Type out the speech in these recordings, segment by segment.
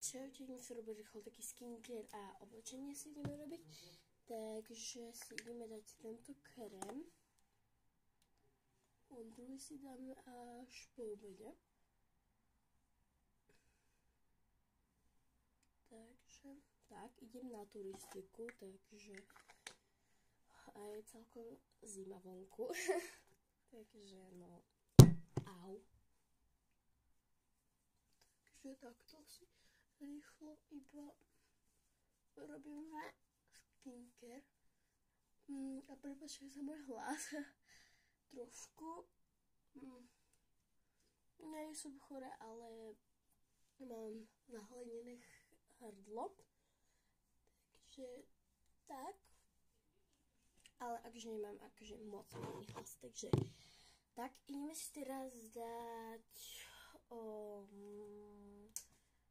Čaute, ideme si robiť rýchlo taký skincare a oblečenie si ideme robiť. Takže si ideme dať tento krém. Druhý si dáme až po obede. Takže, tak, idem na turistiku, takže je celkom zima vonku. Takže, no, au. Takže takto si rýchlo iba robíme skincare. A prepáčte za môj hlas. Trošku. Nie som chorá, ale mám zahlenené hrdlo. Takže tak. Ale akože nemám akože moc malý hlas, takže tak, ideme si teraz dať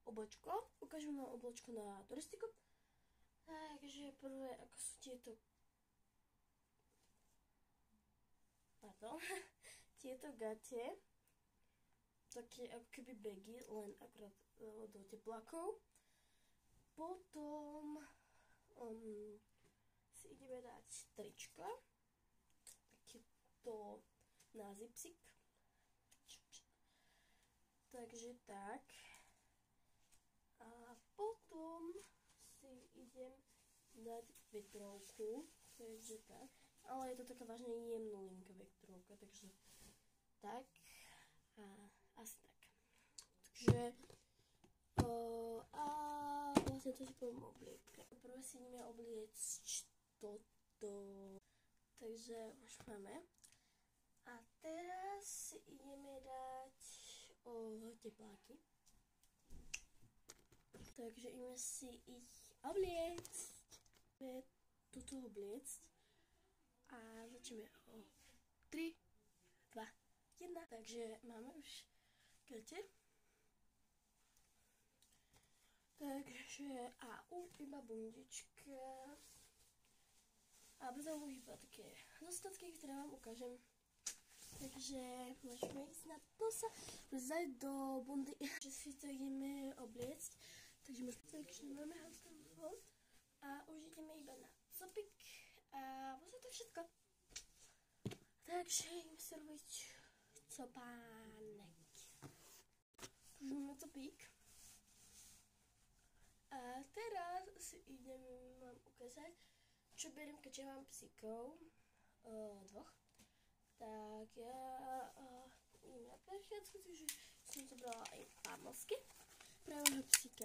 oblečko. Ukážem vám oblečko na turistiku. Takže prvé, ako sú tieto tieto gate, také ako keby bagy, len akurát do teplákov. Potom si ideme dať trička, takýto na zipsik. Takže tak. A potom si idem dať vetrovku, takže tak. Ale je to taká vážne jemnolinká vetrovka, takže tak. A asi tak. Takže a vlastne to si poviem obliekať. Prvé si ideme obliecť toto. Takže už máme. A teraz si ideme dať tepláky. Takže ideme si ich obliecť. Ideme toto obliecť. A začneme o 3, 2, 1. Takže máme už gate. Takže a už iba bundička. A potom už iba také dostatky, ktoré vám ukážem. Takže môžeme ísť na to sa vzať do bundy. Takže si to ideme obliecť. Takže máme hotový a už ideme iba na copik. A vlastne to všetko. Takže ideme si robiť copánek. Takže máme copík. A teraz si idem vám ukázať, čo beriem, keďže mám psíkov. Dvoch. Tak ja idem na prechádzku, takže som zobrala aj pár nosky. Pre môjho psíka